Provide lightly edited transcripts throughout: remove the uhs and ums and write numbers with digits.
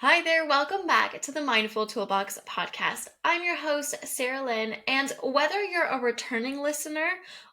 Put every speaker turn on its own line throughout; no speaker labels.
Hi there, welcome back to the Mindful Toolbox Podcast. I'm your host, Sarah Lynn, and whether you're a returning listener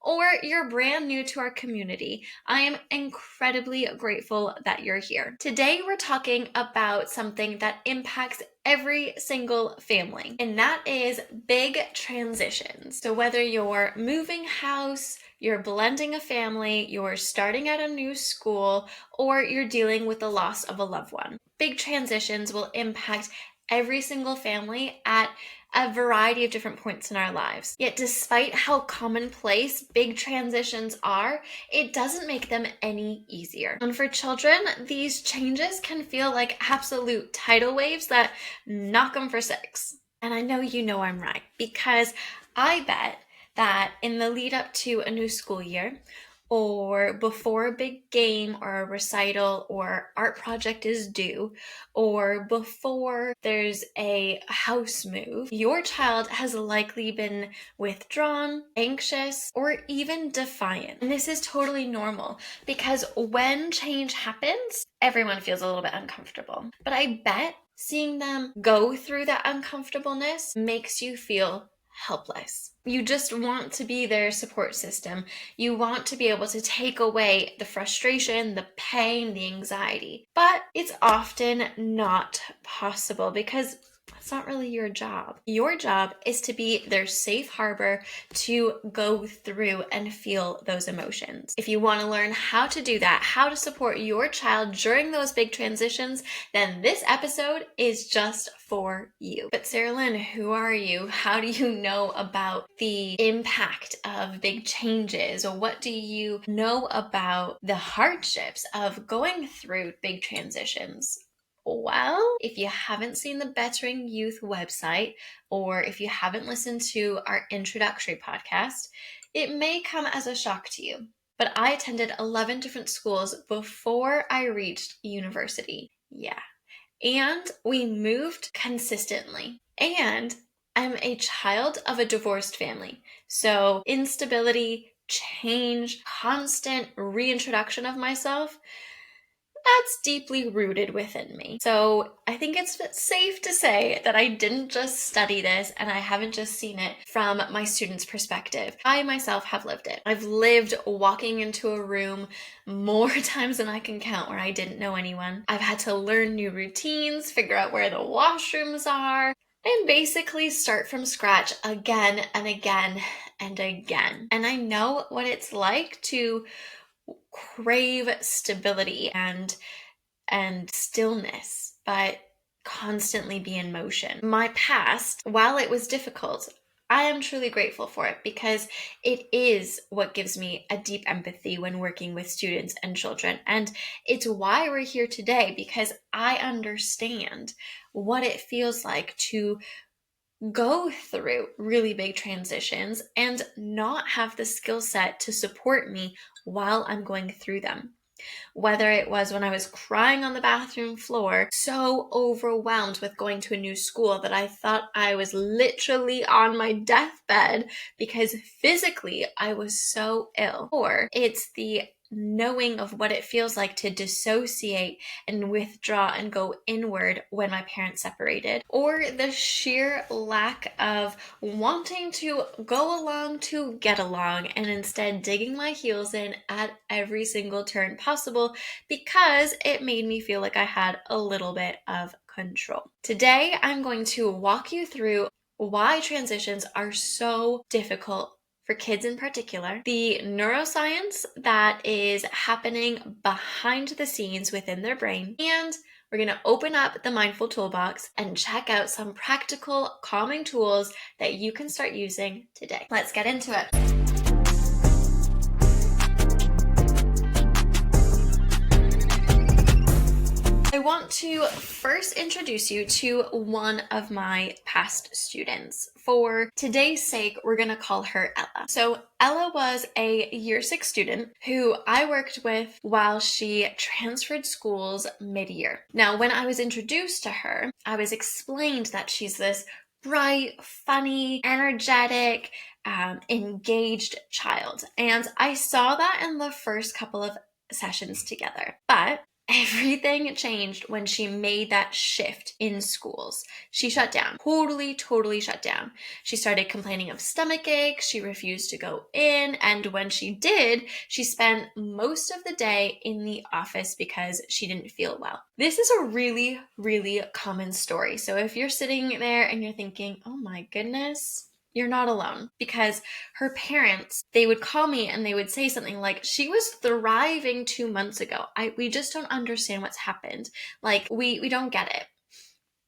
or you're brand new to our community, I am incredibly grateful that you're here. Today, we're talking about something that impacts every single family, and that is big transitions. So whether you're moving house, you're blending a family, you're starting at a new school, or you're dealing with the loss of a loved one, big transitions will impact every single family at a variety of different points in our lives. Yet despite how commonplace big transitions are, it doesn't make them any easier. And for children, these changes can feel like absolute tidal waves that knock them for six. And I know you know I'm right, because I bet that in the lead up to a new school year, or before a big game or a recital or art project is due, or before there's a house move, your child has likely been withdrawn, anxious, or even defiant. And this is totally normal because when change happens, everyone feels a little bit uncomfortable. But I bet seeing them go through that uncomfortableness makes you feel helpless. You just want to be their support system. You want to be able to take away the frustration, the pain, the anxiety. But it's often not possible because it's not really your job. Your job is to be their safe harbor to go through and feel those emotions. If you want to learn how to do that, how to support your child during those big transitions, then this episode is just for you. But Sarah Lynn, who are you? How do you know about the impact of big changes? Or what do you know about the hardships of going through big transitions? Well, if you haven't seen the Bettering Youth website, or if you haven't listened to our introductory podcast, it may come as a shock to you. But I attended 11 different schools before I reached university. Yeah. And we moved consistently. And I'm a child of a divorced family. So instability, change, constant reintroduction of myself, that's deeply rooted within me. So I think it's safe to say that I didn't just study this and I haven't just seen it from my students' perspective. I myself have lived it. I've lived walking into a room more times than I can count where I didn't know anyone. I've had to learn new routines, figure out where the washrooms are, and basically start from scratch again and again and again. And I know what it's like to crave stability and stillness, but constantly be in motion. My past, while it was difficult, I am truly grateful for it because it is what gives me a deep empathy when working with students and children. And it's why we're here today, because I understand what it feels like to go through really big transitions and not have the skill set to support me while I'm going through them. Whether it was when I was crying on the bathroom floor, so overwhelmed with going to a new school that I thought I was literally on my deathbed because physically I was so ill. Or it's the knowing of what it feels like to dissociate and withdraw and go inward when my parents separated, or the sheer lack of wanting to go along to get along and instead digging my heels in at every single turn possible because it made me feel like I had a little bit of control. Today, I'm going to walk you through why transitions are so difficult for kids in particular, the neuroscience that is happening behind the scenes within their brain, and we're going to open up the Mindful Toolbox and check out some practical calming tools that you can start using today. Let's get into it. I want to first introduce you to one of my past students. For today's sake, we're going to call her Ella. So Ella was a year 6 student who I worked with while she transferred schools mid-year. Now, when I was introduced to her, I was explained that she's this bright, funny, energetic, engaged child. And I saw that in the first couple of sessions together. But Everything changed when she made that shift in schools. She shut down, totally shut down. She started complaining of stomach aches. She refused to go in. And when she did, she spent most of the day in the office because she didn't feel well. This is a really, really common story. So if you're sitting there and you're thinking, oh my goodness, you're not alone, because her parents, they would call me and they would say something like, she was thriving 2 months ago. We just don't understand what's happened. Like, we don't get it.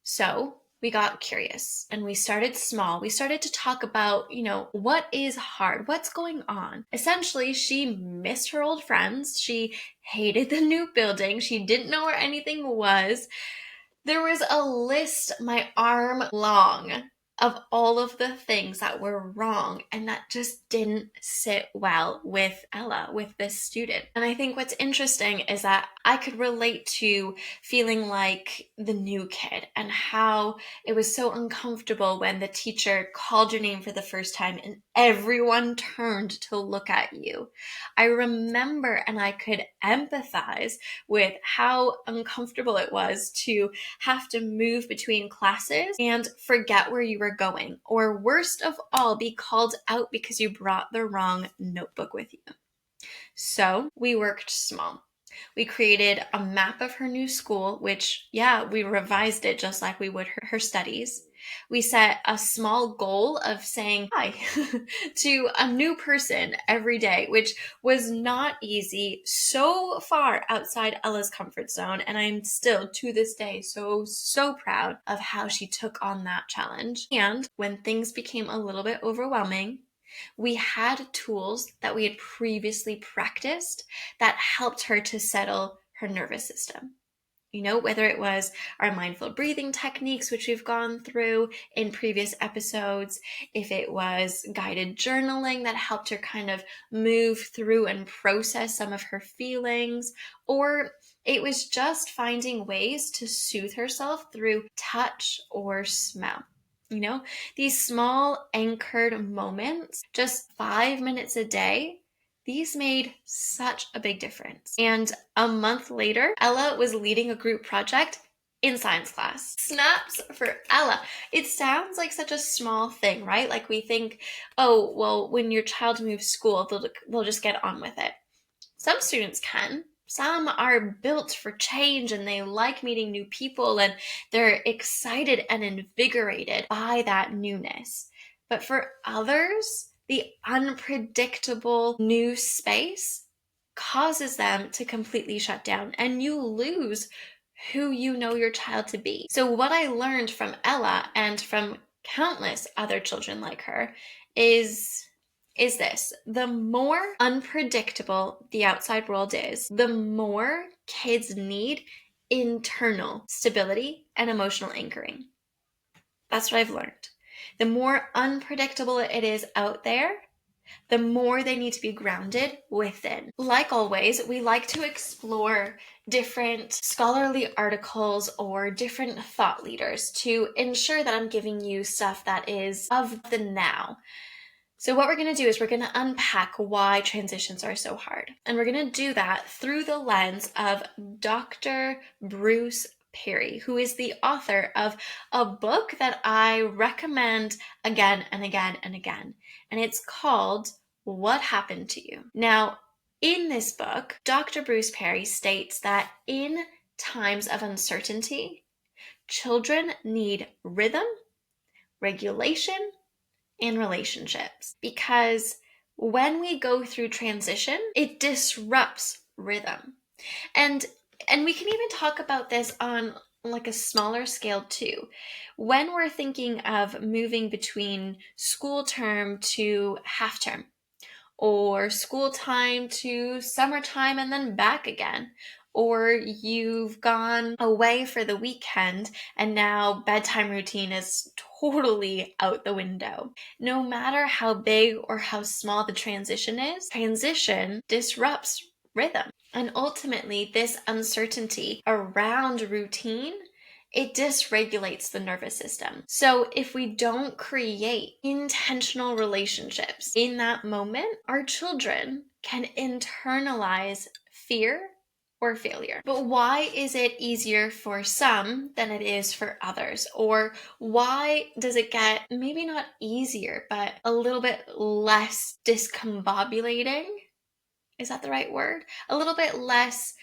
So we got curious and we started small. We started to talk about, what is hard? What's going on? Essentially, she missed her old friends. She hated the new building. She didn't know where anything was. There was a list my arm long of all of the things that were wrong and that just didn't sit well with Ella, with this student. And I think what's interesting is that I could relate to feeling like the new kid and how it was so uncomfortable when the teacher called your name for the first time and everyone turned to look at you. I remember and I could empathize with how uncomfortable it was to have to move between classes and forget where you were going, or worst of all, be called out because you brought the wrong notebook with you. So we worked small. We created a map of her new school, which, we revised it just like we would her studies. We set a small goal of saying hi to a new person every day, which was not easy, so far outside Ella's comfort zone. And I'm still, to this day, so proud of how she took on that challenge. And when things became a little bit overwhelming, we had tools that we had previously practiced that helped her to settle her nervous system. Whether it was our mindful breathing techniques, which we've gone through in previous episodes, if it was guided journaling that helped her kind of move through and process some of her feelings, or it was just finding ways to soothe herself through touch or smell. These small anchored moments, just 5 minutes a day, these made such a big difference. And a month later, Ella was leading a group project in science class. Snaps for Ella. It sounds like such a small thing, right? Like we think, oh, well, when your child moves school, they'll just get on with it. Some students can. Some are built for change and they like meeting new people and they're excited and invigorated by that newness. But for others, the unpredictable new space causes them to completely shut down and you lose who you know your child to be. So what I learned from Ella and from countless other children like her is this: the more unpredictable the outside world is, the more kids need internal stability and emotional anchoring. That's what I've learned. The more unpredictable it is out there, the more they need to be grounded within. Like always, we like to explore different scholarly articles or different thought leaders to ensure that I'm giving you stuff that is of the now. So what we're going to do is we're going to unpack why transitions are so hard. And we're going to do that through the lens of Dr. Bruce Perry, who is the author of a book that I recommend again and again and again. And it's called What Happened to You? Now, in this book, Dr. Bruce Perry states that in times of uncertainty, children need rhythm, regulation, in relationships, because when we go through transition, it disrupts rhythm. And we can even talk about this on like a smaller scale too. When we're thinking of moving between school term to half term, or school time to summertime and then back again, or you've gone away for the weekend and now bedtime routine is totally out the window. No matter how big or how small the transition is, transition disrupts rhythm. And ultimately, this uncertainty around routine, it dysregulates the nervous system. So if we don't create intentional relationships in that moment, our children can internalize fear or failure. But why is it easier for some than it is for others? Or why does it get maybe not easier, but a little bit less discombobulating? Is that the right word? A little bit less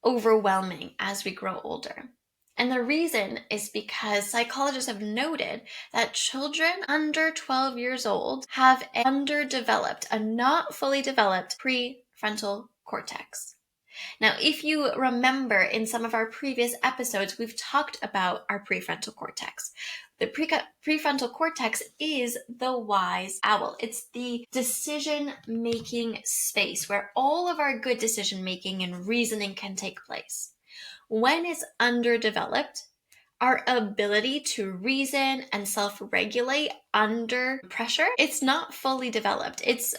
overwhelming as we grow older. And the reason is because psychologists have noted that children under 12 years old have an underdeveloped, a not fully developed prefrontal cortex. Now, if you remember in some of our previous episodes, we've talked about our prefrontal cortex. The prefrontal cortex is the wise owl. It's the decision-making space where all of our good decision-making and reasoning can take place. When it's underdeveloped, our ability to reason and self-regulate under pressure, it's not fully developed. It's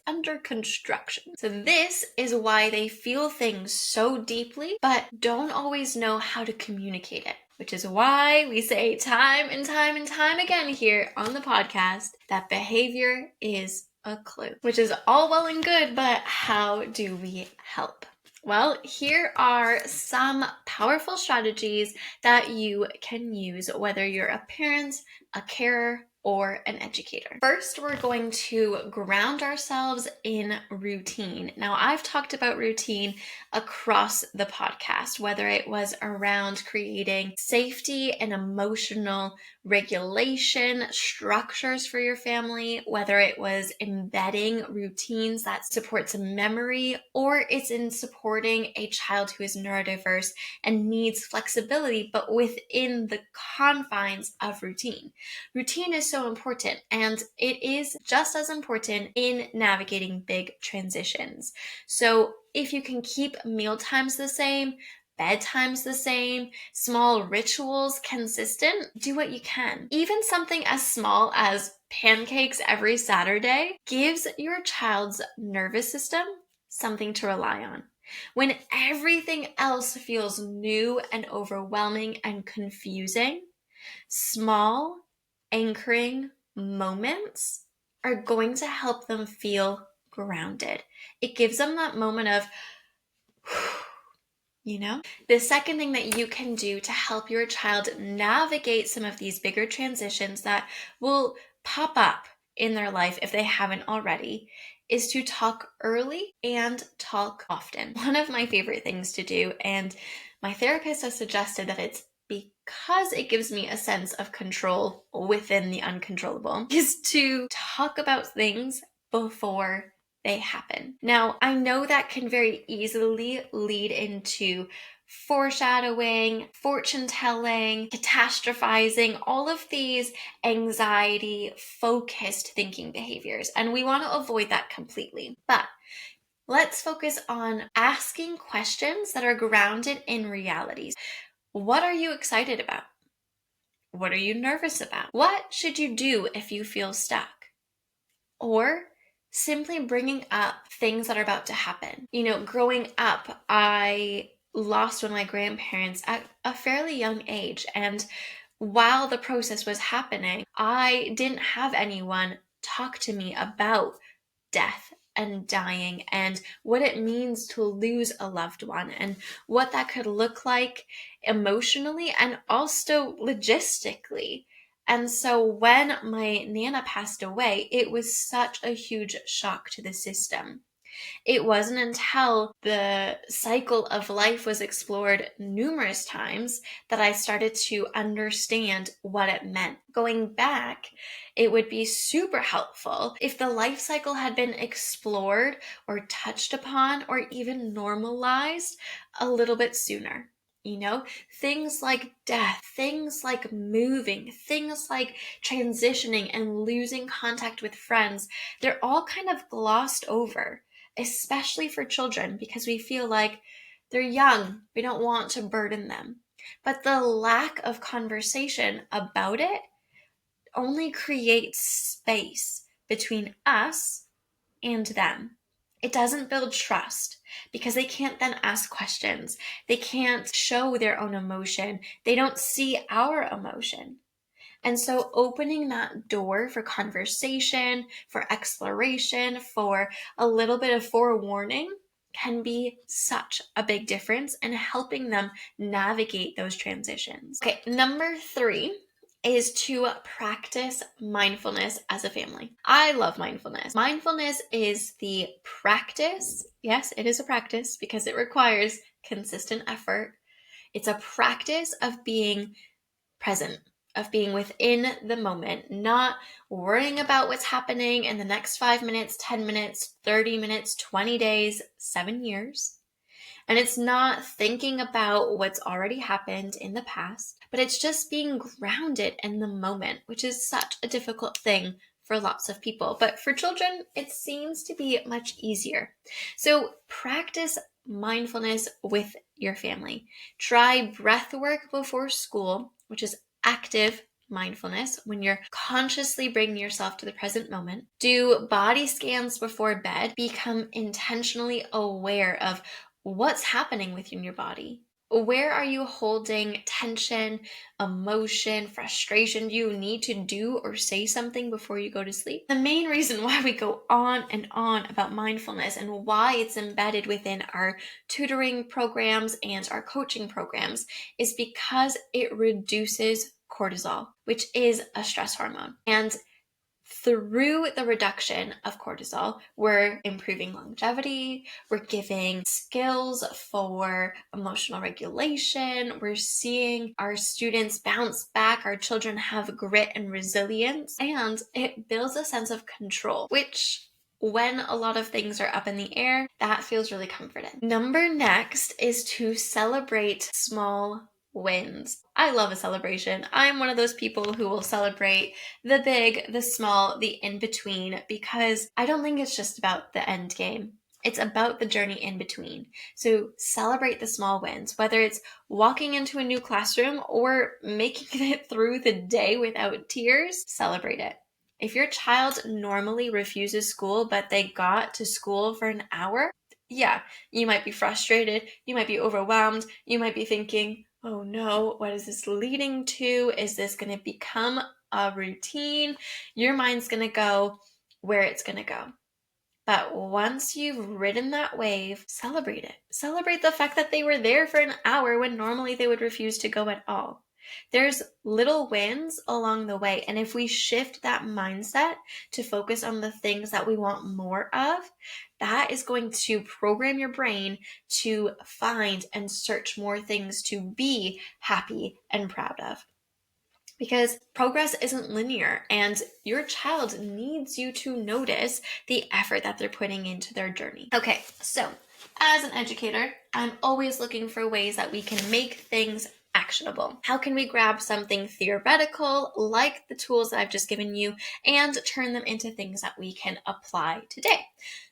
under construction. So this is why they feel things so deeply, but don't always know how to communicate it. Which is why we say time and time and time again here on the podcast that behavior is a clue. Which is all well and good, but how do we help? Well, here are some powerful strategies that you can use, whether you're a parent, a carer, or an educator. First, we're going to ground ourselves in routine. Now, I've talked about routine across the podcast, whether it was around creating safety and emotional regulation structures for your family, whether it was embedding routines that supports memory, or it's in supporting a child who is neurodiverse and needs flexibility, but within the confines of routine. Routine is so important, and it is just as important in navigating big transitions. So if you can keep meal times the same, bedtimes the same, small rituals consistent, do what you can. Even something as small as pancakes every Saturday gives your child's nervous system something to rely on. When everything else feels new and overwhelming and confusing, small anchoring moments are going to help them feel grounded. It gives them that moment of, The second thing that you can do to help your child navigate some of these bigger transitions that will pop up in their life if they haven't already is to talk early and talk often. One of my favorite things to do, and my therapist has suggested that it's because it gives me a sense of control within the uncontrollable, is to talk about things before they happen. Now, I know that can very easily lead into foreshadowing, fortune telling, catastrophizing, all of these anxiety focused thinking behaviors. And we want to avoid that completely. But let's focus on asking questions that are grounded in realities. What are you excited about? What are you nervous about? What should you do if you feel stuck? Or simply bringing up things that are about to happen. Growing up, I lost one of my grandparents at a fairly young age. And while the process was happening, I didn't have anyone talk to me about death and dying and what it means to lose a loved one and what that could look like emotionally and also logistically. And so when my Nana passed away, it was such a huge shock to the system. It wasn't until the cycle of life was explored numerous times that I started to understand what it meant. Going back, it would be super helpful if the life cycle had been explored or touched upon or even normalized a little bit sooner. Things like death, things like moving, things like transitioning and losing contact with friends, they're all kind of glossed over, especially for children, because we feel like they're young. We don't want to burden them. But the lack of conversation about it only creates space between us and them. It doesn't build trust because they can't then ask questions. They can't show their own emotion. They don't see our emotion. And so opening that door for conversation, for exploration, for a little bit of forewarning can be such a big difference in helping them navigate those transitions. Okay, number 3 is to practice mindfulness as a family. I love mindfulness. Mindfulness is the practice. Yes, it is a practice because it requires consistent effort. It's a practice of being present, of being within the moment, not worrying about what's happening in the next 5 minutes, 10 minutes, 30 minutes, 20 days, 7 years. And it's not thinking about what's already happened in the past, but it's just being grounded in the moment, which is such a difficult thing for lots of people. But for children, it seems to be much easier. So practice mindfulness with your family. Try breath work before school, which is active mindfulness when you're consciously bringing yourself to the present moment. Do body scans before bed. Become intentionally aware of what's happening with you in your body. Where are you holding tension, emotion, frustration? Do you need to do or say something before you go to sleep? The main reason why we go on and on about mindfulness and why it's embedded within our tutoring programs and our coaching programs is because it reduces cortisol, which is a stress hormone. And through the reduction of cortisol, we're improving longevity, we're giving skills for emotional regulation, we're seeing our students bounce back, our children have grit and resilience, and it builds a sense of control, which when a lot of things are up in the air, that feels really comforting. Number next is to celebrate small wins. I love a celebration. I'm one of those people who will celebrate the big, the small, the in between, because I don't think it's just about the end game. It's about the journey in between. So celebrate the small wins, whether it's walking into a new classroom or making it through the day without tears, celebrate it. If your child normally refuses school, but they got to school for an hour, yeah, you might be frustrated, you might be overwhelmed, you might be thinking, oh no, what is this leading to? Is this going to become a routine? Your mind's going to go where it's going to go. But once you've ridden that wave, celebrate it. Celebrate the fact that they were there for an hour when normally they would refuse to go at all. There's little wins along the way. And if we shift that mindset to focus on the things that we want more of, that is going to program your brain to find and search more things to be happy and proud of. Because progress isn't linear, and your child needs you to notice the effort that they're putting into their journey. Okay, so as an educator, I'm always looking for ways that we can make things actionable. How can we grab something theoretical like the tools that I've just given you and turn them into things that we can apply today?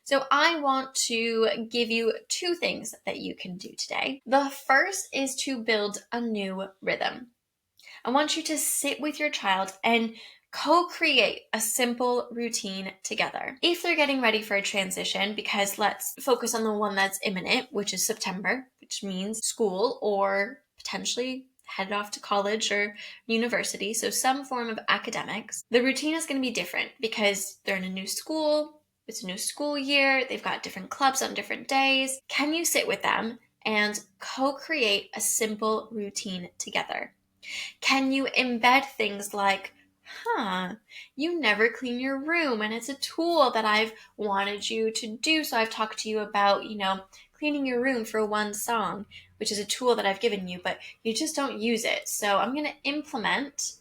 So I want to give you 2 things that you can do today. The first is to build a new rhythm. I want you to sit with your child and co-create a simple routine together. If they're getting ready for a transition, because let's focus on the one that's imminent, which is September, which means school or potentially headed off to college or university, so some form of academics, the routine is going to be different because they're in a new school, it's a new school year, they've got different clubs on different days. Can you sit with them and co-create a simple routine together? Can you embed things like, you never clean your room, and it's a tool that I've wanted you to do. So I've talked to you about, cleaning your room for one song, which is a tool that I've given you, but you just don't use it. So I'm going to implement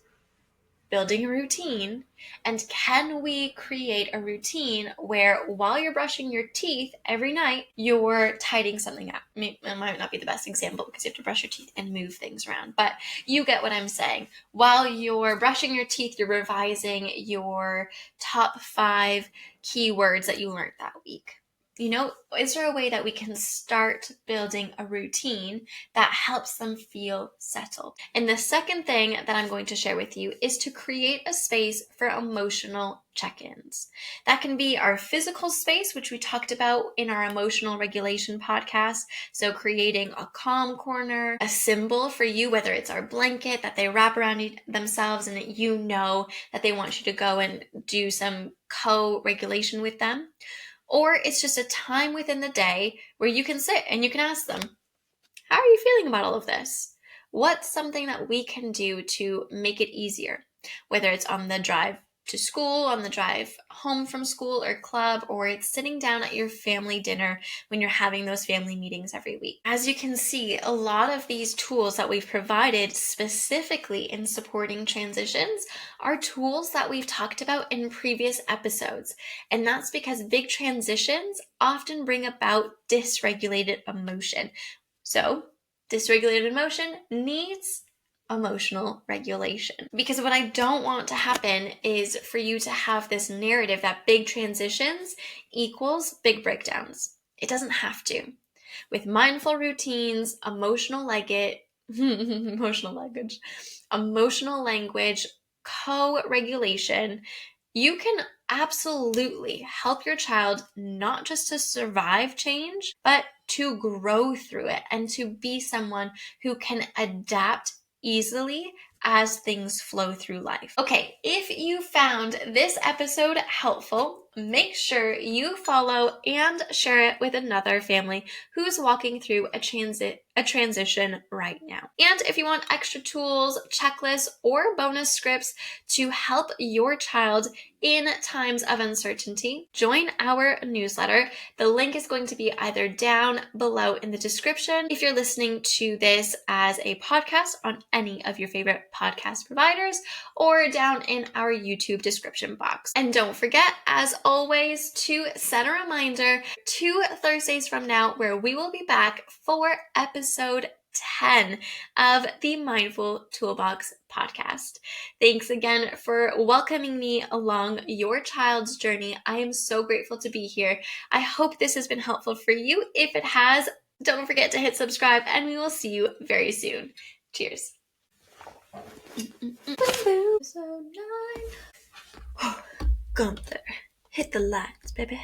building a routine. And can we create a routine where while you're brushing your teeth every night, you're tidying something up? It might not be the best example because you have to brush your teeth and move things around, but you get what I'm saying. While you're brushing your teeth, you're revising your top 5 keywords that you learned that week. Is there a way that we can start building a routine that helps them feel settled? And the second thing that I'm going to share with you is to create a space for emotional check-ins. That can be our physical space, which we talked about in our emotional regulation podcast. So creating a calm corner, a symbol for you, whether it's our blanket that they wrap around themselves and that that they want you to go and do some co-regulation with them. or it's just a time within the day where you can sit and you can ask them, how are you feeling about all of this? What's something that we can do to make it easier? Whether it's on the drive to school, on the drive home from school or club, or it's sitting down at your family dinner when you're having those family meetings every week. As you can see, a lot of these tools that we've provided specifically in supporting transitions are tools that we've talked about in previous episodes. And that's because big transitions often bring about dysregulated emotion. So, dysregulated emotion needs emotional regulation. Because what I don't want to happen is for you to have this narrative that big transitions equals big breakdowns. It doesn't have to. With mindful routines, emotional language, co-regulation, you can absolutely help your child not just to survive change, but to grow through it and to be someone who can adapt easily as things flow through life. Okay, if you found this episode helpful, make sure you follow and share it with another family who's walking through a transition right now. And if you want extra tools, checklists, or bonus scripts to help your child in times of uncertainty, join our newsletter. The link is going to be either down below in the description if you're listening to this as a podcast on any of your favorite podcast providers, or down in our YouTube description box. And don't forget, as always, to set a reminder 2 Thursdays from now where we will be back for episode 10 of the Mindful Toolbox Podcast. Thanks again for welcoming me along your child's journey. I am so grateful to be here. I hope this has been helpful for you. If it has, don't forget to hit subscribe, and we will see you very soon. Cheers. Episode 9. Gunther, hit the lights, baby.